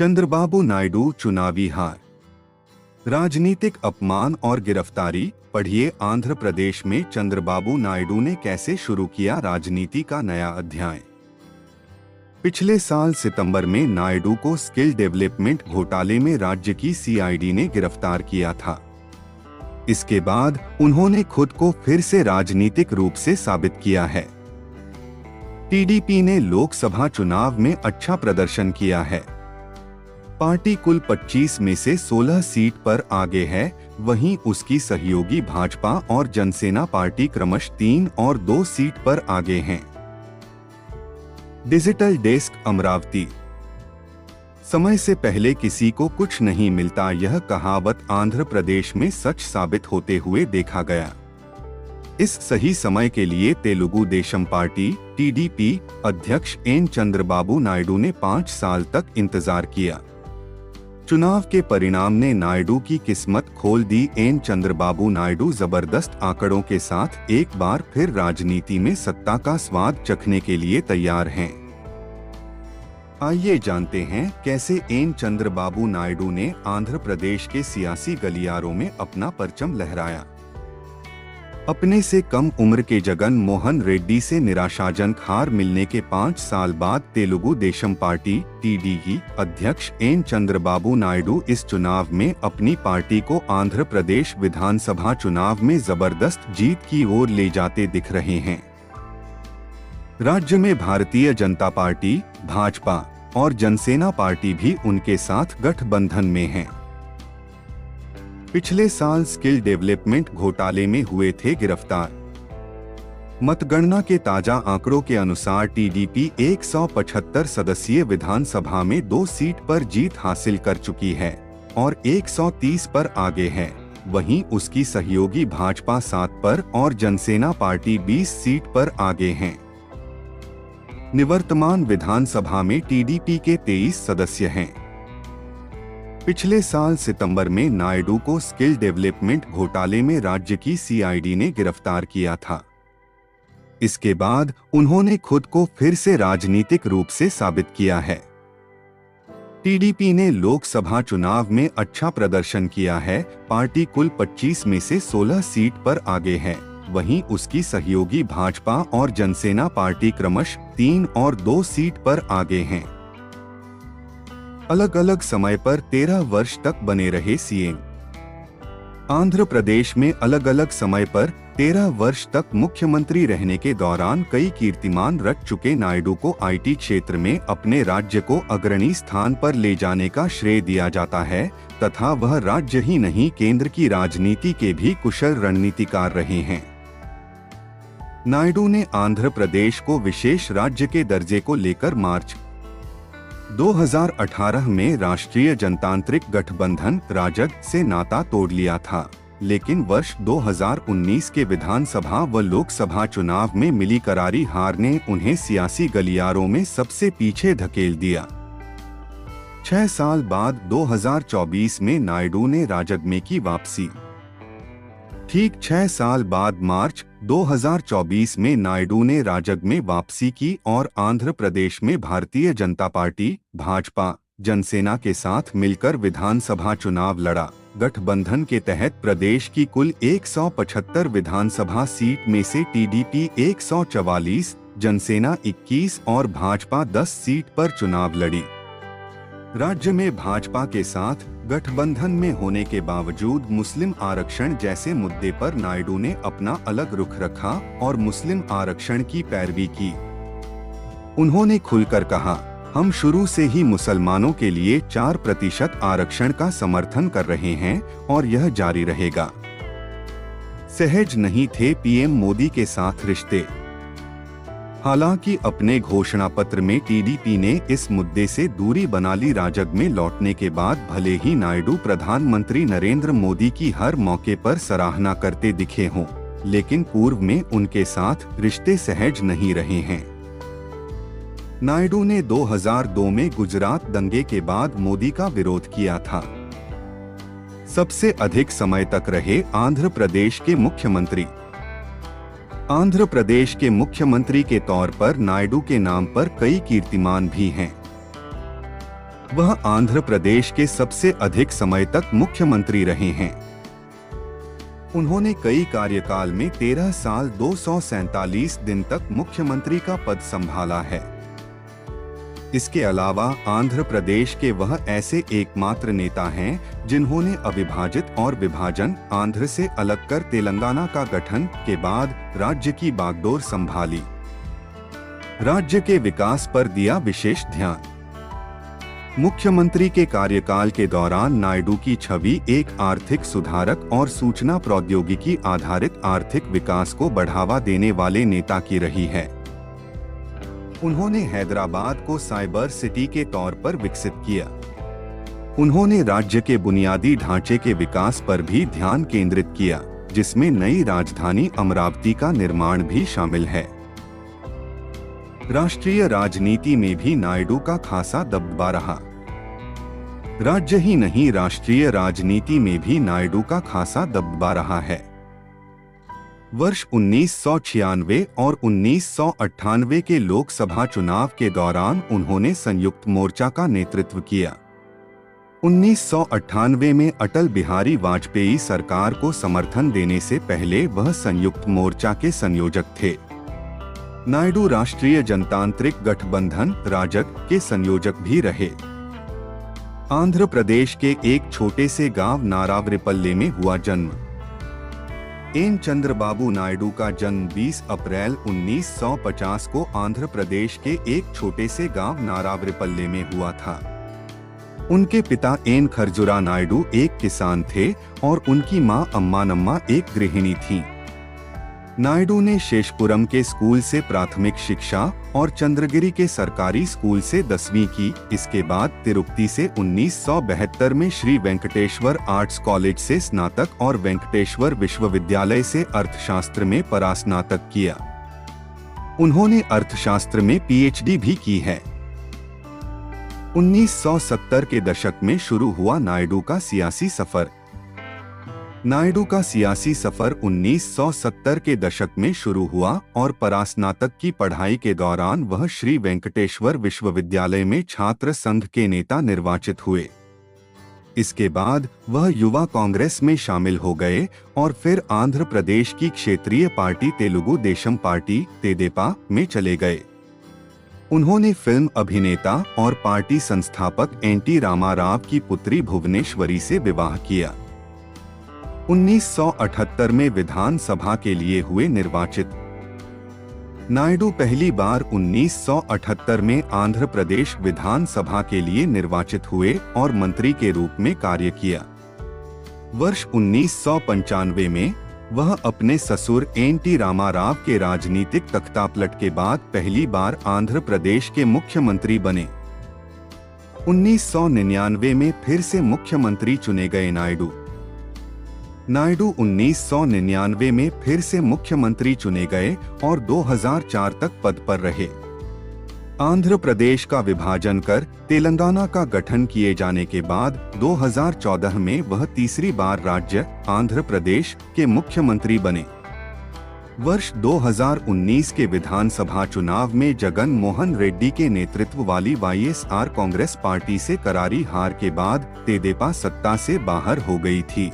चंद्रबाबू नायडू चुनावी हार, राजनीतिक अपमान और गिरफ्तारी। पढ़िए आंध्र प्रदेश में चंद्रबाबू नायडू ने कैसे शुरू किया राजनीति का नया अध्याय। पिछले साल सितंबर में नायडू को स्किल डेवलपमेंट घोटाले में राज्य की सीआईडी ने गिरफ्तार किया था। इसके बाद उन्होंने खुद को फिर से राजनीतिक रूप से साबित किया है। टीडीपी ने लोकसभा चुनाव में अच्छा प्रदर्शन किया है। पार्टी कुल 25 में से 16 सीट पर आगे है, वहीं उसकी सहयोगी भाजपा और जनसेना पार्टी क्रमशः 3 और 2 सीट पर आगे हैं। Digital desk Amravati. समय से पहले किसी को कुछ नहीं मिलता, यह कहावत आंध्र प्रदेश में सच साबित होते हुए देखा गया। इस सही समय के लिए तेलुगु देशम पार्टी टीडीपी अध्यक्ष एन चंद्रबाबू नायडू ने 5 साल तक इंतजार किया। चुनाव के परिणाम ने नायडू की किस्मत खोल दी। एन चंद्रबाबू नायडू जबरदस्त आंकड़ों के साथ एक बार फिर राजनीति में सत्ता का स्वाद चखने के लिए तैयार हैं। आइए जानते हैं कैसे एन चंद्रबाबू नायडू ने आंध्र प्रदेश के सियासी गलियारों में अपना परचम लहराया। अपने से कम उम्र के जगन मोहन रेड्डी से निराशाजनक हार मिलने के 5 साल बाद तेलुगु देशम पार्टी टीडीपी अध्यक्ष एन चंद्रबाबू नायडू इस चुनाव में अपनी पार्टी को आंध्र प्रदेश विधानसभा चुनाव में जबरदस्त जीत की ओर ले जाते दिख रहे हैं। राज्य में भारतीय जनता पार्टी, भाजपा और जनसेना पार्टी भी उनके साथ गठबंधन में हैं। पिछले साल स्किल डेवलपमेंट घोटाले में हुए थे गिरफ्तार। मतगणना के ताजा आंकड़ों के अनुसार टीडीपी 175 सदस्यीय विधानसभा में 2 सीट पर जीत हासिल कर चुकी है और 130 पर आगे है। वहीं उसकी सहयोगी भाजपा 7 पर और जनसेना पार्टी 20 सीट पर आगे हैं। निवर्तमान विधानसभा में टीडीपी के 23 सदस्य हैं। पिछले साल सितंबर में नायडू को स्किल डेवलपमेंट घोटाले में राज्य की सीआईडी ने गिरफ्तार किया था। इसके बाद उन्होंने खुद को फिर से राजनीतिक रूप से साबित किया है। टीडीपी ने लोकसभा चुनाव में अच्छा प्रदर्शन किया है। पार्टी कुल 25 में से 16 सीट पर आगे है, वहीं उसकी सहयोगी भाजपा और जनसेना पार्टी क्रमशः 3 और 2 सीट पर आगे हैं। अलग अलग समय पर 13 वर्ष तक बने रहे सीएम। आंध्र प्रदेश में अलग अलग समय पर 13 वर्ष तक मुख्यमंत्री रहने के दौरान कई कीर्तिमान रच चुके नायडू को आईटी क्षेत्र में अपने राज्य को अग्रणी स्थान पर ले जाने का श्रेय दिया जाता है तथा वह राज्य ही नहीं केंद्र की राजनीति के भी कुशल रणनीतिकार रहे हैं। नायडू ने आंध्र प्रदेश को विशेष राज्य के दर्जे को लेकर मार्च 2018 में राष्ट्रीय जनतांत्रिक गठबंधन राजग से नाता तोड़ लिया था, लेकिन वर्ष 2019 के विधानसभा व लोकसभा चुनाव में मिली करारी हार ने उन्हें सियासी गलियारों में सबसे पीछे धकेल दिया। 6 साल बाद 2024 में नायडू ने राजग में की वापसी। ठीक 6 साल बाद मार्च 2024 में नायडू ने राजग में वापसी की और आंध्र प्रदेश में भारतीय जनता पार्टी, भाजपा, जनसेना के साथ मिलकर विधानसभा चुनाव लड़ा। गठबंधन के तहत प्रदेश की कुल 175 विधानसभा सीट में से टीडीपी 144, जनसेना 21 और भाजपा 10 सीट पर चुनाव लड़ी। राज्य में भाजपा के साथ गठबंधन में होने के बावजूद मुस्लिम आरक्षण जैसे मुद्दे पर नायडू ने अपना अलग रुख रखा और मुस्लिम आरक्षण की पैरवी की। उन्होंने खुलकर कहा, हम शुरू से ही मुसलमानों के लिए 4% आरक्षण का समर्थन कर रहे हैं और यह जारी रहेगा। सहज नहीं थे पीएम मोदी के साथ रिश्ते। हालांकि अपने घोषणा पत्र में टीडीपी ने इस मुद्दे से दूरी बना ली। राजग में लौटने के बाद भले ही नायडू प्रधानमंत्री नरेंद्र मोदी की हर मौके पर सराहना करते दिखे हों, लेकिन पूर्व में उनके साथ रिश्ते सहज नहीं रहे हैं। नायडू ने 2002 में गुजरात दंगे के बाद मोदी का विरोध किया था। सबसे अधिक समय तक रहे आंध्र प्रदेश के मुख्यमंत्री। आंध्र प्रदेश के मुख्यमंत्री के तौर पर नायडू के नाम पर कई कीर्तिमान भी हैं। वह आंध्र प्रदेश के सबसे अधिक समय तक मुख्यमंत्री रहे हैं। उन्होंने कई कार्यकाल में 13 साल 247 दिन तक मुख्यमंत्री का पद संभाला है। इसके अलावा आंध्र प्रदेश के वह ऐसे एकमात्र नेता हैं जिन्होंने अविभाजित और विभाजन आंध्र से अलग कर तेलंगाना का गठन के बाद राज्य की बागडोर संभाली। राज्य के विकास पर दिया विशेष ध्यान। मुख्यमंत्री के कार्यकाल के दौरान नायडू की छवि एक आर्थिक सुधारक और सूचना प्रौद्योगिकी आधारित आर्थिक विकास को बढ़ावा देने वाले नेता की रही है। उन्होंने हैदराबाद को साइबर सिटी के तौर पर विकसित किया। उन्होंने राज्य के बुनियादी ढांचे के विकास पर भी ध्यान केंद्रित किया, जिसमें नई राजधानी अमरावती का निर्माण भी शामिल है। राष्ट्रीय राजनीति में भी नायडू का खासा दबदबा रहा। राज्य ही नहीं, राष्ट्रीय राजनीति में भी नायडू का खासा दबदबा रहा है। वर्ष 1996 और 1998 के लोकसभा चुनाव के दौरान उन्होंने संयुक्त मोर्चा का नेतृत्व किया। 1998 में अटल बिहारी वाजपेयी सरकार को समर्थन देने से पहले वह संयुक्त मोर्चा के संयोजक थे। नायडू राष्ट्रीय जनतांत्रिक गठबंधन राजग के संयोजक भी रहे। आंध्र प्रदेश के एक छोटे से गांव नारावरिपल्ले में हुआ जन्म। एन चंद्रबाबू नायडू का जन्म 20 अप्रैल 1950 को आंध्र प्रदेश के एक छोटे से गांव नारावरिपल्ले में हुआ था। उनके पिता एन खरजुरा नायडू एक किसान थे और उनकी मां अम्मानम्मा एक गृहिणी थीं। नायडू ने शेषपुरम के स्कूल से प्राथमिक शिक्षा और चंद्रगिरी के सरकारी स्कूल से 10वीं की। इसके बाद तिरुपति से 1972 में श्री वेंकटेश्वर आर्ट्स कॉलेज से स्नातक और वेंकटेश्वर विश्वविद्यालय से अर्थशास्त्र में परास्नातक किया। उन्होंने अर्थशास्त्र में पीएचडी भी की है। 1970 के दशक में शुरू हुआ नायडू का सियासी सफर। नायडू का सियासी सफर 1970 के दशक में शुरू हुआ और परास्नातक की पढ़ाई के दौरान वह श्री वेंकटेश्वर विश्वविद्यालय में छात्र संघ के नेता निर्वाचित हुए। इसके बाद वह युवा कांग्रेस में शामिल हो गए और फिर आंध्र प्रदेश की क्षेत्रीय पार्टी तेलुगु देशम पार्टी तेदेपा में चले गए। उन्होंने फिल्म अभिनेता और पार्टी संस्थापक एनटी रामाराव की पुत्री भुवनेश्वरी से विवाह किया। 1978 में विधानसभा के लिए हुए निर्वाचित। नायडू पहली बार 1978 में आंध्र प्रदेश विधानसभा के लिए निर्वाचित हुए और मंत्री के रूप में कार्य किया। वर्ष 1995 में वह अपने ससुर एनटी रामाराव के राजनीतिक तख्तापलट के बाद पहली बार आंध्र प्रदेश के मुख्यमंत्री बने। 1999 में फिर से मुख्यमंत्री चुने गए नायडू 1999 में फिर से मुख्यमंत्री चुने गए और 2004 तक पद पर रहे। आंध्र प्रदेश का विभाजन कर तेलंगाना का गठन किए जाने के बाद 2014 में वह तीसरी बार राज्य आंध्र प्रदेश के मुख्यमंत्री बने। वर्ष 2019 के विधानसभा चुनाव में जगन मोहन रेड्डी के नेतृत्व वाली वाईएसआर कांग्रेस पार्टी से करारी हार के बाद तेदेपा सत्ता से बाहर हो गई थी।